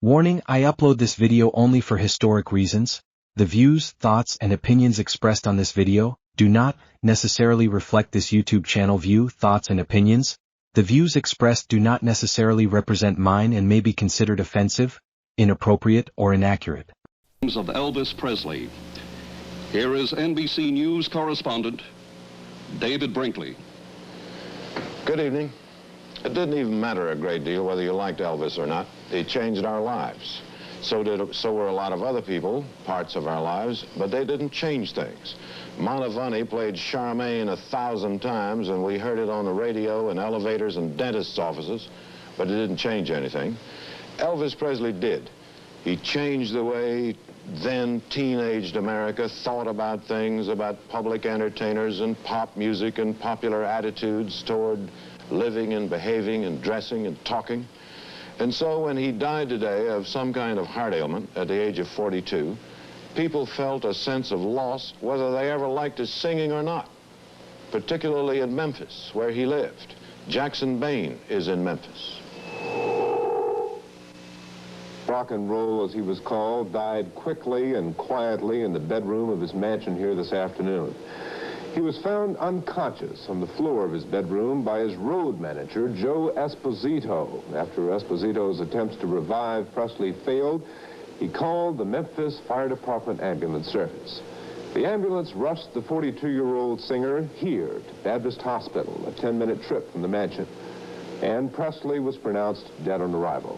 Warning, I upload this video only for historic reasons. The views, thoughts, and opinions expressed on this video do not necessarily reflect this YouTube channel view, thoughts, and opinions. The views expressed do not necessarily represent mine and may be considered offensive, inappropriate, or inaccurate. Of Elvis Presley. Here is NBC News correspondent David Brinkley. Good evening. It didn't even matter a great deal whether you liked Elvis or not. He changed our lives. So were a lot of other people, parts of our lives, but they didn't change things. Mantovani played Charmaine 1,000 times, and we heard it on the radio in elevators and dentists' offices, but it didn't change anything. Elvis Presley did. He changed the way then teenaged America thought about things, about public entertainers and pop music and popular attitudes toward living and behaving and dressing and talking. And so when he died today of some kind of heart ailment at the age of 42, people felt a sense of loss whether they ever liked his singing or not, particularly in Memphis, where he lived. Jackson Bain is in Memphis. Rock and roll, as he was called, died quickly and quietly in the bedroom of his mansion here this afternoon. He was found unconscious on the floor of his bedroom by his road manager, Joe Esposito. After Esposito's attempts to revive Presley failed, he called the Memphis Fire Department ambulance service. The ambulance rushed the 42-year-old singer here to Baptist Hospital, a 10-minute trip from the mansion, and Presley was pronounced dead on arrival.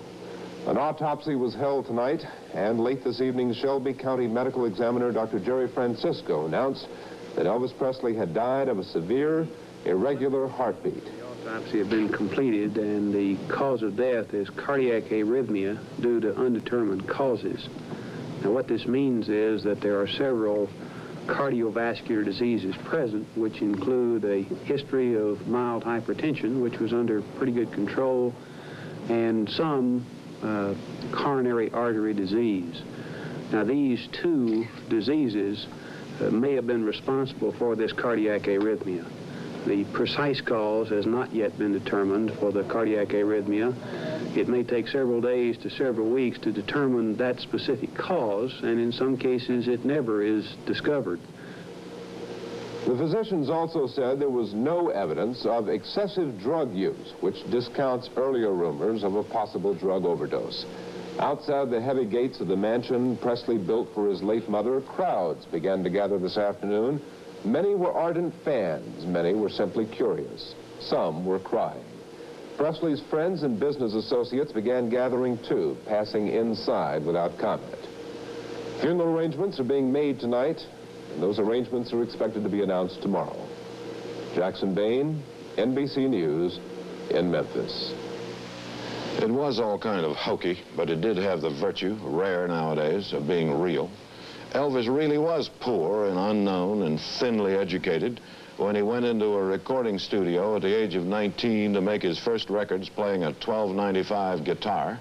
An autopsy was held tonight, and late this evening, Shelby County Medical Examiner Dr. Jerry Francisco announced that Elvis Presley had died of a severe, irregular heartbeat. The autopsy had been completed, and the cause of death is cardiac arrhythmia due to undetermined causes. Now, what this means is that there are several cardiovascular diseases present, which include a history of mild hypertension, which was under pretty good control, and some coronary artery disease. Now, these two diseases may have been responsible for this cardiac arrhythmia. The precise cause has not yet been determined for the cardiac arrhythmia. It may take several days to several weeks to determine that specific cause, and in some cases it never is discovered. The physicians also said there was no evidence of excessive drug use, which discounts earlier rumors of a possible drug overdose. Outside the heavy gates of the mansion Presley built for his late mother, crowds began to gather this afternoon. Many were ardent fans, many were simply curious. Some were crying. Presley's friends and business associates began gathering too, passing inside without comment. Funeral arrangements are being made tonight, and those arrangements are expected to be announced tomorrow. Jackson Bain, NBC News, in Memphis. It was all kind of hokey, but it did have the virtue, rare nowadays, of being real. Elvis really was poor and unknown and thinly educated when he went into a recording studio at the age of 19 to make his first records playing a 1295 guitar.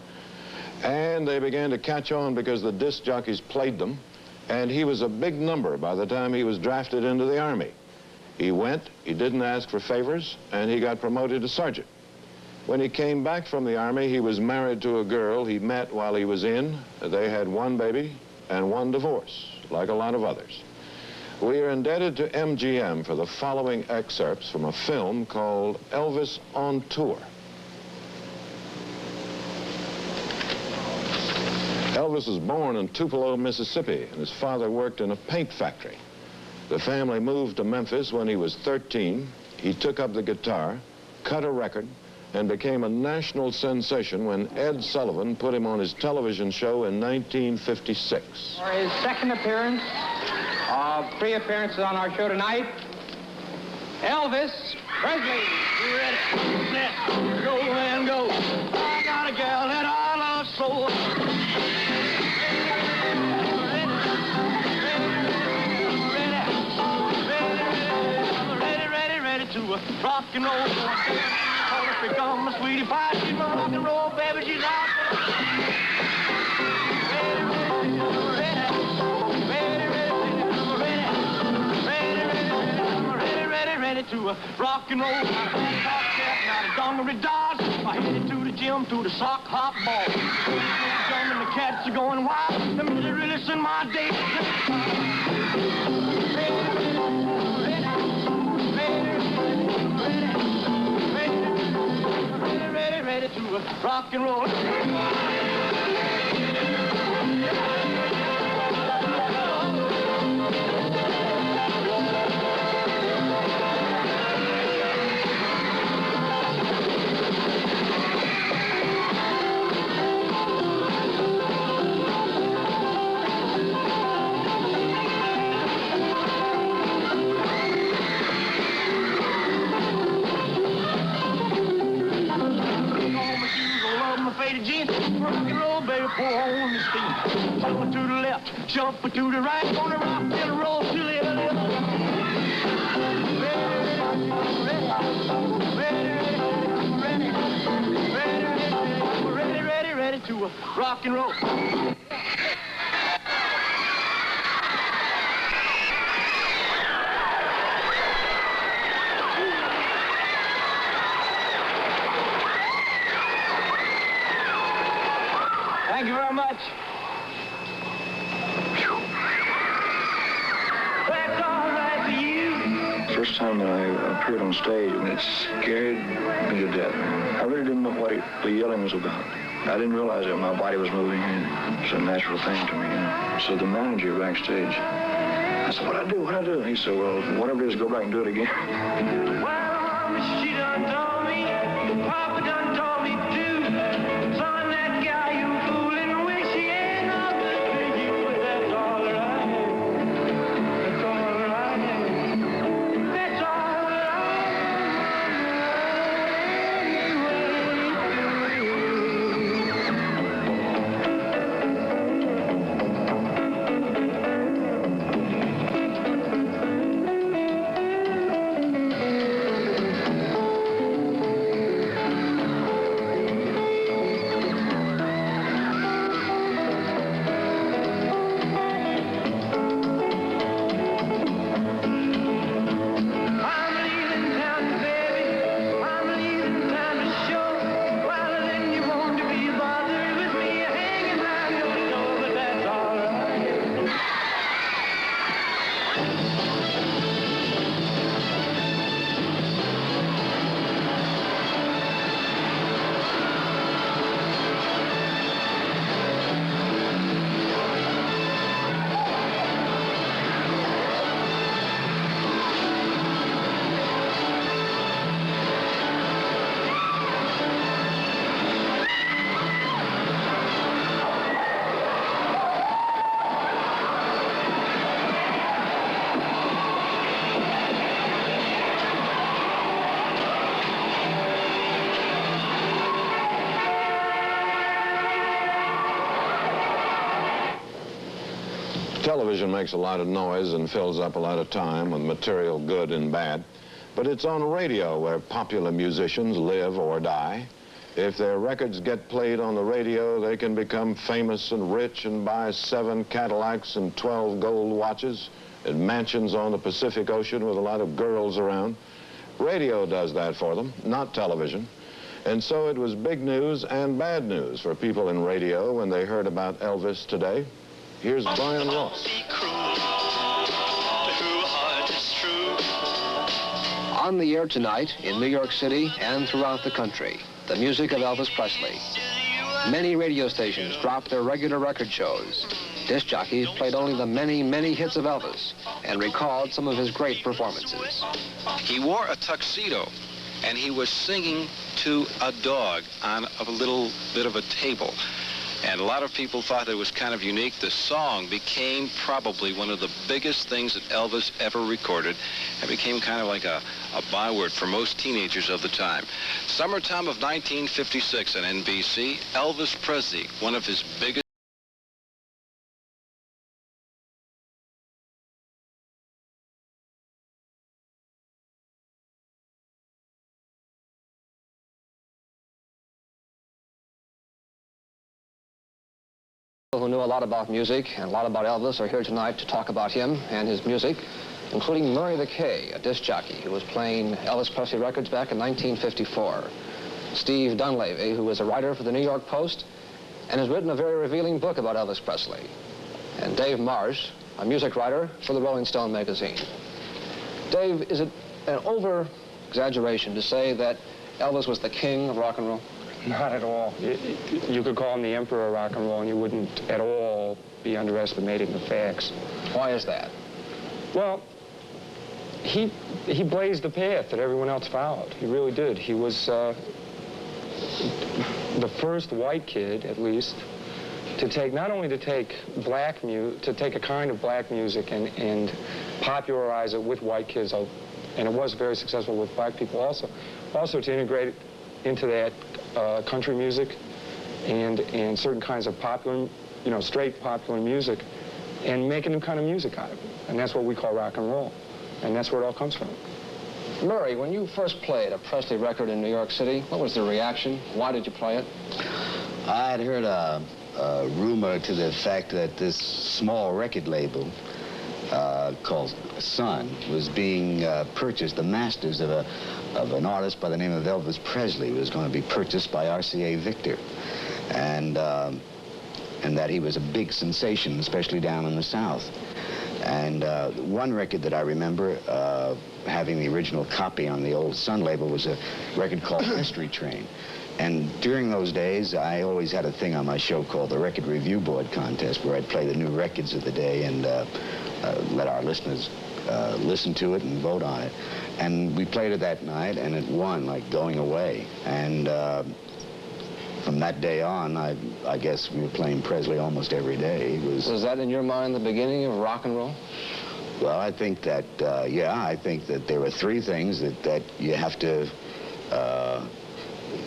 And they began to catch on because the disc jockeys played them, and he was a big number by the time he was drafted into the Army. He went, he didn't ask for favors, and he got promoted to sergeant. When he came back from the Army, he was married to a girl he met while he was in. They had one baby and one divorce, like a lot of others. We are indebted to MGM for the following excerpts from a film called Elvis on Tour. Elvis was born in Tupelo, Mississippi, and his father worked in a paint factory. The family moved to Memphis when he was 13. He took up the guitar, cut a record, and became a national sensation when Ed Sullivan put him on his television show in 1956. For his second appearance of 3 appearances on our show tonight, Elvis Presley. You ready? Let's go and go. I got a gal that I love so. Ready to rock and roll. Become a sweetie pie, she's my rock and roll baby, she's out. Ready to rock and roll. Not a dungaree dodge. I headed to the gym to the sock hop ball. heart's going wild. The misery, listen, my day. Ready to rock and roll. Rock and roll, baby, pour on the steam. Jump to the left, jump to the right, gonna rock and roll till the end. Ready to rock and roll. Thank you very much. That's all right for you. First time that I appeared on stage, it scared me to death. I really didn't know what the yelling was about. I didn't realize that my body was moving. It's a natural thing to me, you know. So the manager backstage, I said, what'd I do? He said, well, whatever it is, go back and do it again. Well, she done told me, Papa done told me too. Son, that guy you fooling with, she ain't no good for you, but that's all right. That's all right. That's all right. Television makes a lot of noise and fills up a lot of time with material good and bad, but it's on radio where popular musicians live or die. If their records get played on the radio, they can become famous and rich and buy 7 Cadillacs and 12 gold watches and mansions on the Pacific Ocean with a lot of girls around. Radio does that for them, not television. And so it was big news and bad news for people in radio when they heard about Elvis today. Here's Brian Ross. On the air tonight in New York City and throughout the country, the music of Elvis Presley. Many radio stations dropped their regular record shows. Disc jockeys played only the many, many hits of Elvis and recalled some of his great performances. He wore a tuxedo, and he was singing to a dog on a little bit of a table. And a lot of people thought it was kind of unique. The song became probably one of the biggest things that Elvis ever recorded. It became kind of like a byword for most teenagers of the time. Summertime of 1956 on NBC, Elvis Presley, one of his biggest People who knew a lot about music and a lot about Elvis are here tonight to talk about him and his music, including Murray the K, a disc jockey who was playing Elvis Presley records back in 1954. Steve Dunleavy, who was a writer for the New York Post, and has written a very revealing book about Elvis Presley. And Dave Marsh, a music writer for the Rolling Stone magazine. Dave, is it an over-exaggeration to say that Elvis was the king of rock and roll? Not at all. You could call him the emperor of rock and roll, and you wouldn't at all be underestimating the facts. Why is that? Well, he blazed the path that everyone else followed. He really did. He was the first white kid, at least, to take, not only to take to take a kind of black music and popularize it with white kids, and it was very successful with black people also to integrate it into that country music and certain kinds of popular, straight popular music, and make a new kind of music out of it. And that's what we call rock and roll. And that's where it all comes from. Murray, when you first played a Presley record in New York City, what was the reaction? Why did you play it? I had heard a rumor to the fact that this small record label called Sun was being purchased. The masters of an artist by the name of Elvis Presley was going to be purchased by RCA Victor, and that he was a big sensation, especially down in the South. And one record that I remember having the original copy on the old Sun label was a record called Mystery Train. And during those days, I always had a thing on my show called the Record Review Board Contest, where I'd play the new records of the day and let our listeners listen to it and vote on it. And we played it that night, and it won, like going away. And from that day on, I guess we were playing Presley almost every day. Was that, in your mind, the beginning of rock and roll? Well, I think that, I think that there were three things that you have to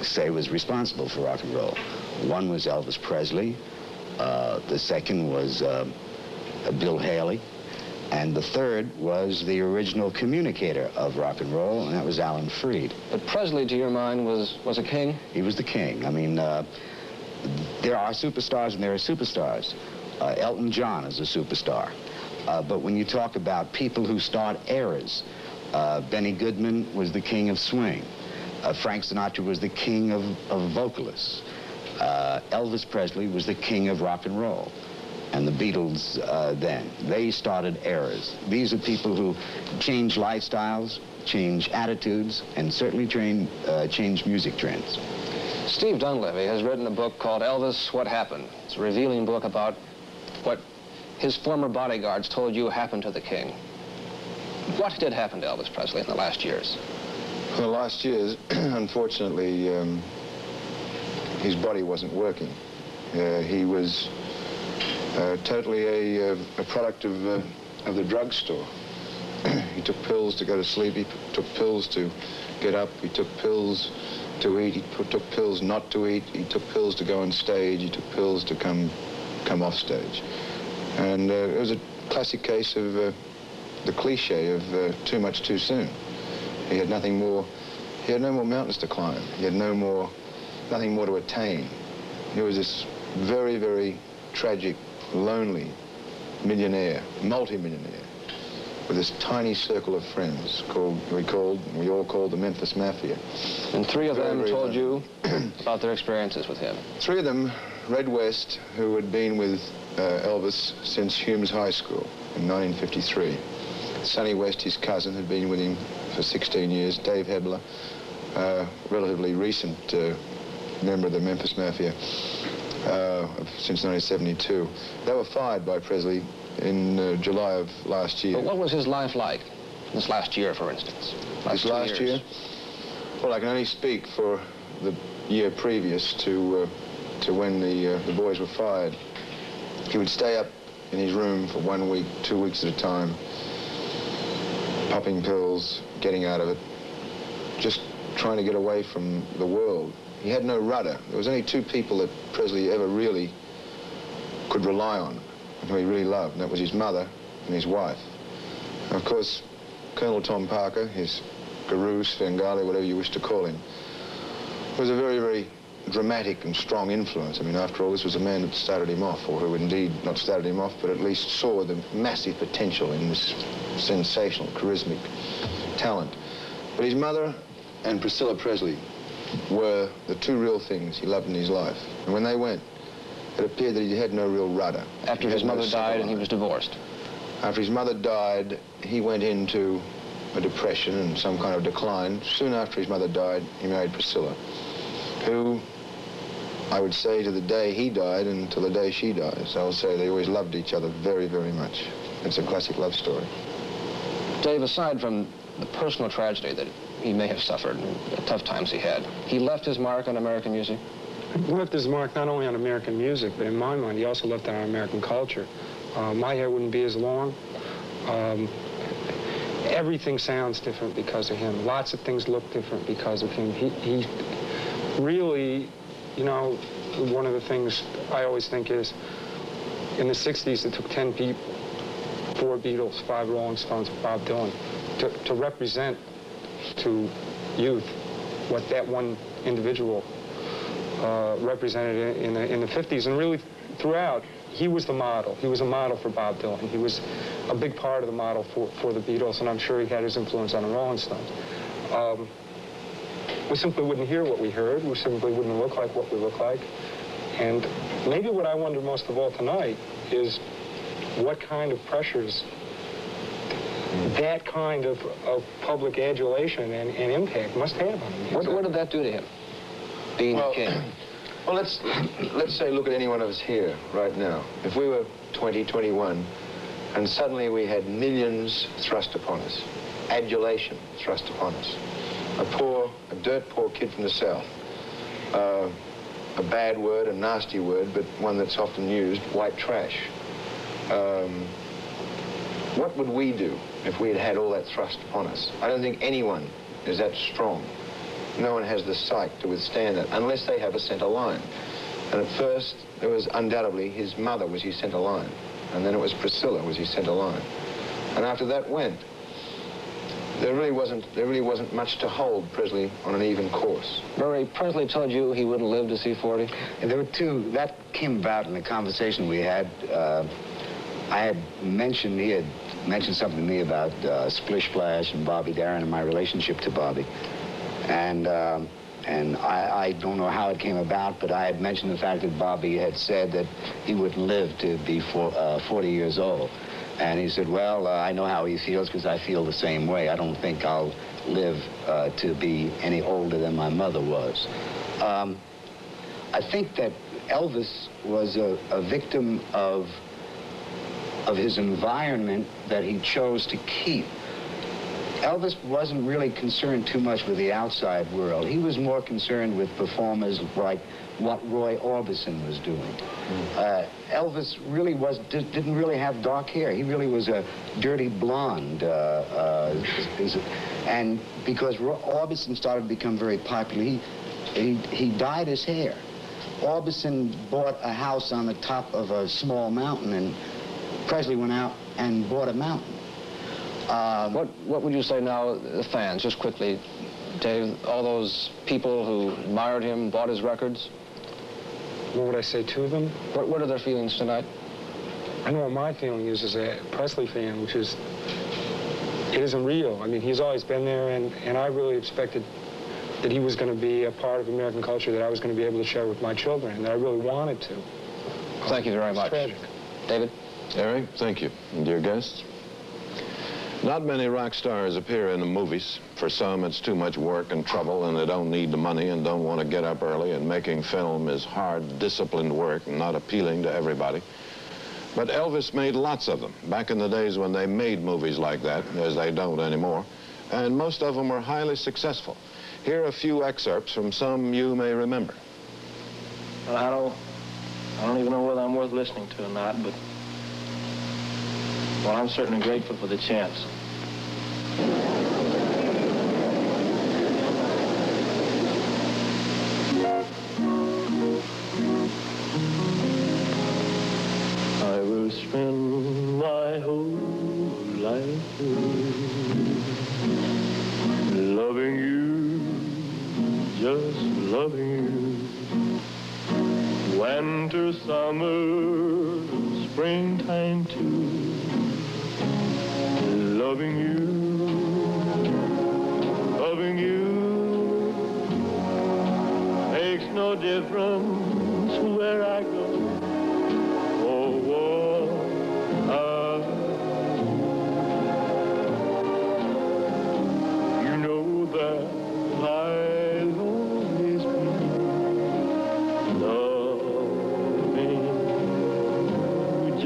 say was responsible for rock and roll. One was Elvis Presley. The second was Bill Haley. And the third was the original communicator of rock and roll, and that was Alan Freed. But Presley, to your mind, was a king? He was the king. I mean, there are superstars and there are superstars. Elton John is a superstar. But when you talk about people who start eras, Benny Goodman was the king of swing. Frank Sinatra was the king of vocalists. Elvis Presley was the king of rock and roll. And the Beatles then, they started eras. These are people who change lifestyles, change attitudes, and certainly change music trends. Steve Dunleavy has written a book called Elvis, What Happened? It's a revealing book about what his former bodyguards told you happened to the king. What did happen to Elvis Presley in the last years? For the last years, unfortunately, his body wasn't working. He was totally a product of the drugstore. He took pills to go to sleep. He took pills to get up. He took pills to eat. He took pills not to eat. He took pills to go on stage. He took pills to come off stage. And it was a classic case of the cliche of too much too soon. He had nothing more. He had no more mountains to climb. He had nothing more to attain. He was this very, very tragic, lonely millionaire, multi-millionaire, with this tiny circle of friends we all called the Memphis Mafia. And three of them told you about their experiences with him. Three of them, Red West, who had been with Elvis since Humes High School in 1953. Sonny West, his cousin, had been with him for 16 years. Dave Hebler, relatively recent member of the Memphis Mafia, since 1972. They were fired by Presley in July of last year. But what was his life like this last year, for instance? This last year? Well, I can only speak for the year previous to when the boys were fired. He would stay up in his room for 1 week, 2 weeks at a time, popping pills, getting out of it, just trying to get away from the world. He had no rudder. There was only two people that Presley ever really could rely on, and who he really loved, and that was his mother and his wife. And of course, Colonel Tom Parker, his guru, Svengali, whatever you wish to call him, was a very, very dramatic and strong influence. I mean, after all, this was a man that started him off, or who indeed not started him off, but at least saw the massive potential in this sensational, charismatic talent. But his mother and Priscilla Presley were the two real things he loved in his life. And when they went, it appeared that he had no real rudder. After his mother died and he was divorced? After his mother died, he went into a depression and some kind of decline. Soon after his mother died, he married Priscilla, who, I would say to the day he died and to the day she dies, I'll say they always loved each other very, very much. It's a classic love story. Dave, aside from the personal tragedy that he may have suffered and the tough times he had, he left his mark on American music? He left his mark not only on American music, but in my mind, he also left on American culture. My hair wouldn't be as long. Everything sounds different because of him. Lots of things look different because of him. He really, you know, one of the things I always think is, in the 60s, it took 10 people, 4 Beatles, 5 Rolling Stones, Bob Dylan, to represent to youth what that one individual represented in the 50s. And really, throughout, he was the model. He was a model for Bob Dylan. He was a big part of the model for the Beatles, and I'm sure he had his influence on the Rolling Stones. We simply wouldn't hear what we heard. We simply wouldn't look like what we look like. And maybe what I wonder most of all tonight is what kind of pressures that kind of public adulation and impact must have on him. What did that do to him, being the king? Well, let's say look at any one of us here right now. If we were 20, 21, and suddenly we had millions thrust upon us, adulation thrust upon us, a dirt poor kid from the South, a bad word, a nasty word, but one that's often used, white trash. What would we do if we had had all that thrust upon us? I don't think anyone is that strong. No one has the psyche to withstand it, unless they have a center line. And at first, there was undoubtedly his mother was his center line, and then it was Priscilla was his center line. And after that went, there really wasn't much to hold Presley on an even course. Murray, Presley told you he wouldn't live to see 40? And there were two, that came about in the conversation we had. I had mentioned, he had mentioned something to me about Splish Splash and Bobby Darin and my relationship to Bobby. And I don't know how it came about, but I had mentioned the fact that Bobby had said that he wouldn't live to be 40 years old. And he said, well, I know how he feels because I feel the same way. I don't think I'll live to be any older than my mother was. I think that Elvis was a victim of his environment that he chose to keep. Elvis wasn't really concerned too much with the outside world. He was more concerned with performers like what Roy Orbison was doing. Elvis really didn't really have dark hair. He really was a dirty blonde. And because Orbison started to become very popular, he dyed his hair. Orbison bought a house on the top of a small mountain, and Presley went out and bought a mountain. What would you say now, the fans, just quickly, Dave, all those people who admired him, bought his records? What would I say to them? What are their feelings tonight? I know what my feeling is as a Presley fan, which is, it isn't real. I mean, he's always been there, and I really expected that he was going to be a part of American culture that I was going to be able to share with my children, and that I really wanted to. Thank you very much. Tragic. David? Eric, thank you. And dear guests? Not many rock stars appear in the movies. For some, it's too much work and trouble, and they don't need the money and don't want to get up early, and making film is hard, disciplined work and not appealing to everybody. But Elvis made lots of them, back in the days when they made movies like that, as they don't anymore, and most of them were highly successful. Here are a few excerpts from some you may remember. Well, I don't even know whether I'm worth listening to or not, but well, I'm certainly grateful for the chance. I will spend my whole life loving you, just loving you. Winter, summer, springtime too. Loving you makes no difference where I go.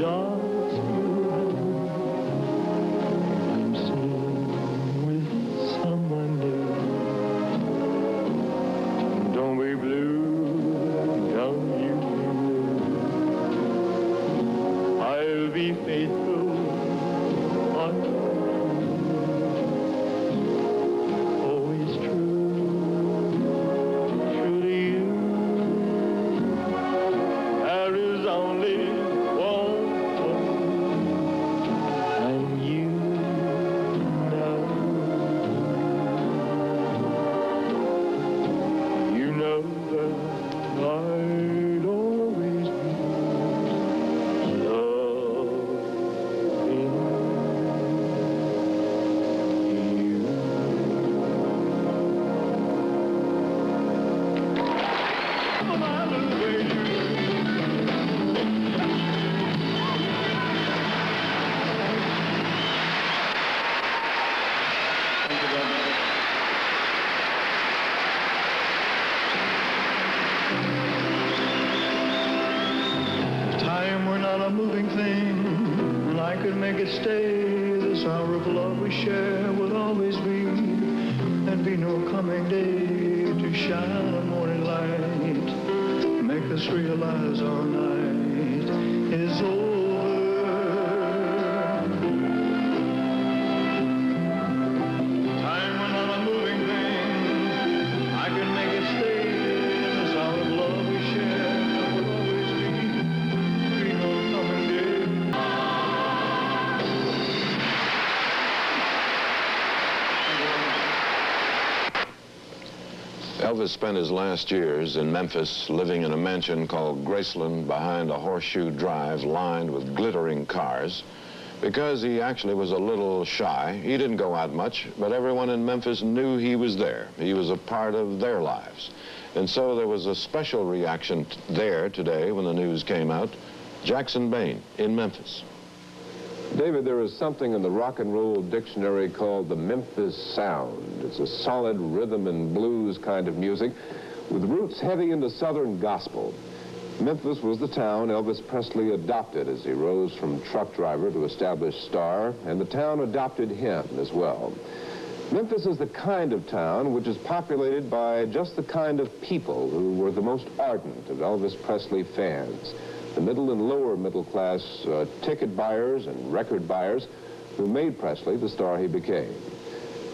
just you. I'm seen with someone new. Don't be blue, young you. I'll be faithful. Always true to you. There is only one, and you know that I'd always be time we're not a moving thing, and I could make it stay. This hour of love we share will always be. There'd be no coming day to shine a morning light, make us realize our night is over. Time we're not a moving thing, I could make it stay. This hour of love we share will always be. Elvis spent his last years in Memphis living in a mansion called Graceland behind a horseshoe drive lined with glittering cars. Because he actually was a little shy, he didn't go out much, but everyone in Memphis knew he was there. He was a part of their lives. And so there was a special reaction there today when the news came out. Jackson Bain in Memphis. David, there is something in the rock and roll dictionary called the Memphis sound. It's a solid rhythm and blues kind of music with roots heavy into Southern gospel. Memphis was the town Elvis Presley adopted as he rose from truck driver to established star, and the town adopted him as well. Memphis is the kind of town which is populated by just the kind of people who were the most ardent of Elvis Presley fans. The middle and lower middle class ticket buyers and record buyers who made Presley the star he became.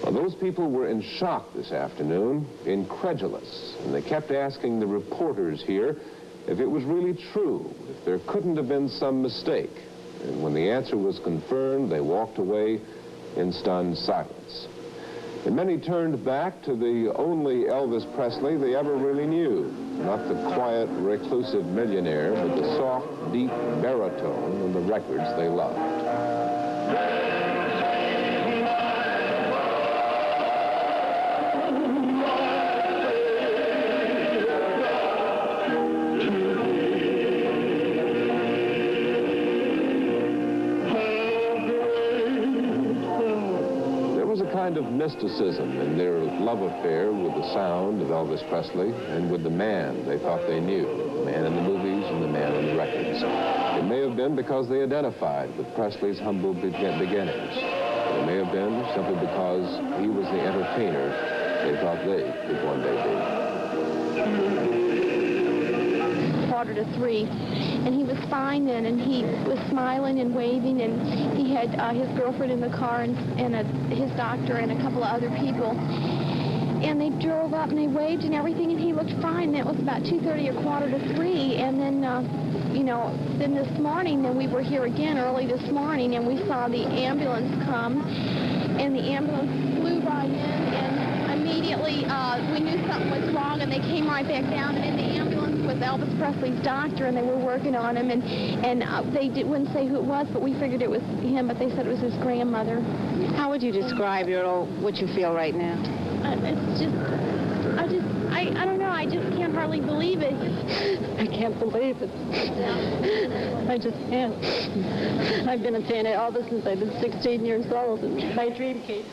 Well, those people were in shock this afternoon, incredulous, and they kept asking the reporters here if it was really true, if there couldn't have been some mistake. And when the answer was confirmed, they walked away in stunned silence. And many turned back to the only Elvis Presley they ever really knew. Not the quiet, reclusive millionaire, but the soft, deep baritone of the records they loved. Kind of mysticism in their love affair with the sound of Elvis Presley and with the man they thought they knew, the man in the movies and the man in the records. It may have been because they identified with Presley's humble beginnings. It may have been simply because he was the entertainer they thought they would one day be. 2:45, and he was fine then, and he was smiling and waving, and he had his girlfriend in the car and his doctor and a couple of other people. And they drove up and they waved and everything, and he looked fine. That was about 2:30 or 2:45, and then, then this morning, then we were here again early this morning, and we saw the ambulance come, and the ambulance flew right in, and immediately we knew something was wrong, and they came right back down, and in the ambulance was Elvis Presley's doctor, and they were working on him, and they wouldn't say who it was, but we figured it was him, but they said it was his grandmother. How would you describe what you feel right now? It's just, I don't know, I just can't hardly believe it. I can't believe it. I just can't. I've been a fan of Elvis since I've been 16 years old, and my dream came.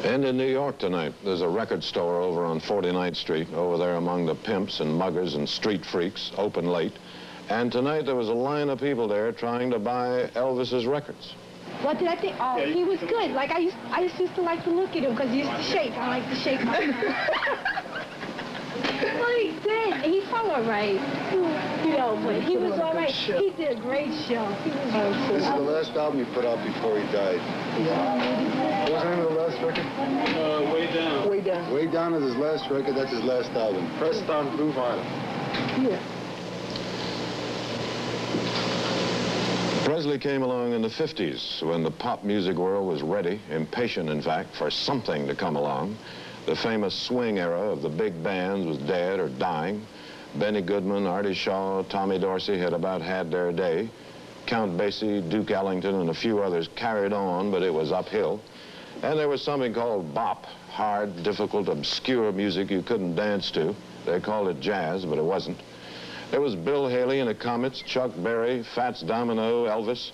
And in New York tonight, there's a record store over on 49th Street, over there among the pimps and muggers and street freaks, open late. And tonight there was a line of people there trying to buy Elvis's records. What did I think? Oh, he was good. Like I used to like to look at him because he used to shake. I like to shake my Well, he did. He felt all right. You know, but he was all right. He did a great show. He was This is the last album he put out before he died. What was the name of the last record? Way Down. Way Down. Way Down is his last record. That's his last album. Pressed on blue vinyl. Yeah. Presley came along in the 50s when the pop music world was ready, impatient in fact, for something to come along. The famous swing era of the big bands was dead or dying. Benny Goodman, Artie Shaw, Tommy Dorsey had about had their day. Count Basie, Duke Ellington, and a few others carried on, but it was uphill. And there was something called bop, hard, difficult, obscure music you couldn't dance to. They called it jazz, but it wasn't. There was Bill Haley and the Comets, Chuck Berry, Fats Domino, Elvis.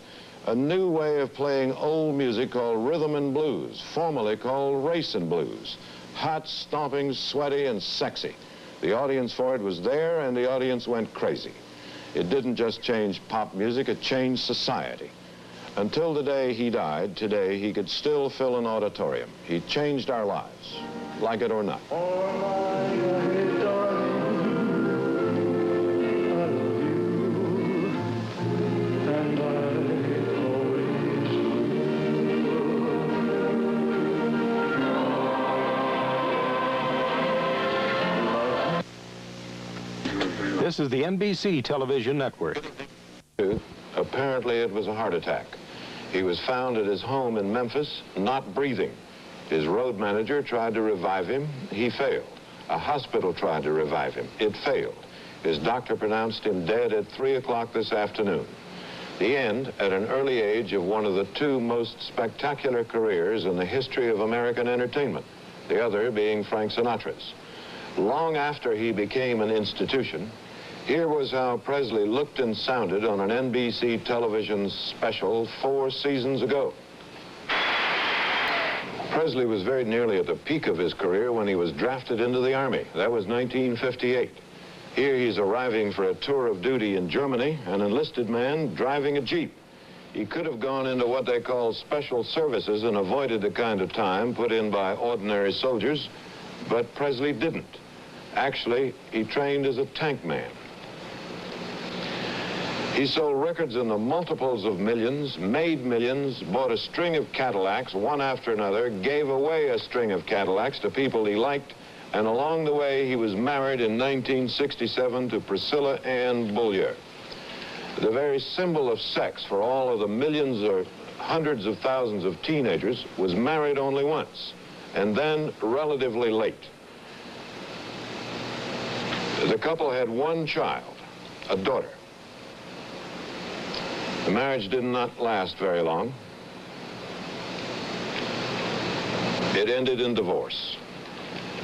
A new way of playing old music called rhythm and blues, formerly called race and blues. Hot, stomping, sweaty, and sexy. The audience for it was there, and the audience went crazy. It didn't just change pop music, it changed society. Until the day he died, today he could still fill an auditorium. He changed our lives, like it or not. This is the NBC television network. Apparently it was a heart attack. He was found at his home in Memphis, not breathing. His road manager tried to revive him. He failed. A hospital tried to revive him. It failed. His doctor pronounced him dead at 3 o'clock this afternoon. The end, at an early age, of one of the two most spectacular careers in the history of American entertainment, the other being Frank Sinatra's. Long after he became an institution, here was how Presley looked and sounded on an NBC television special 4 seasons ago. Presley was very nearly at the peak of his career when he was drafted into the Army. That was 1958. Here he's arriving for a tour of duty in Germany, an enlisted man driving a Jeep. He could have gone into what they call special services and avoided the kind of time put in by ordinary soldiers, but Presley didn't. Actually, he trained as a tank man. He sold records in the multiples of millions, made millions, bought a string of Cadillacs, one after another, gave away a string of Cadillacs to people he liked, and along the way he was married in 1967 to Priscilla Ann Bullier. The very symbol of sex for all of the millions or hundreds of thousands of teenagers was married only once, and then relatively late. The couple had one child, a daughter. The marriage did not last very long. It ended in divorce.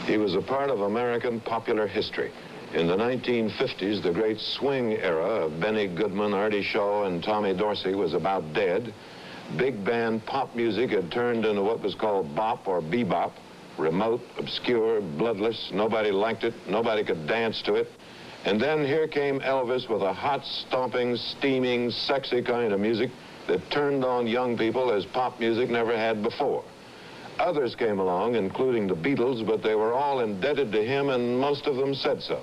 He was a part of American popular history. In the 1950s, the great swing era of Benny Goodman, Artie Shaw, and Tommy Dorsey was about dead. Big band pop music had turned into what was called bop or bebop. Remote, obscure, bloodless. Nobody liked it. Nobody could dance to it. And then here came Elvis with a hot, stomping, steaming, sexy kind of music that turned on young people as pop music never had before. Others came along, including the Beatles, but they were all indebted to him, and most of them said so.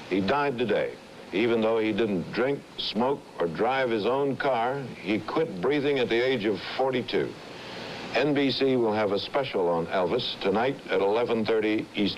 He died today. Even though he didn't drink, smoke, or drive his own car, he quit breathing at the age of 42. NBC will have a special on Elvis tonight at 11:30 Eastern.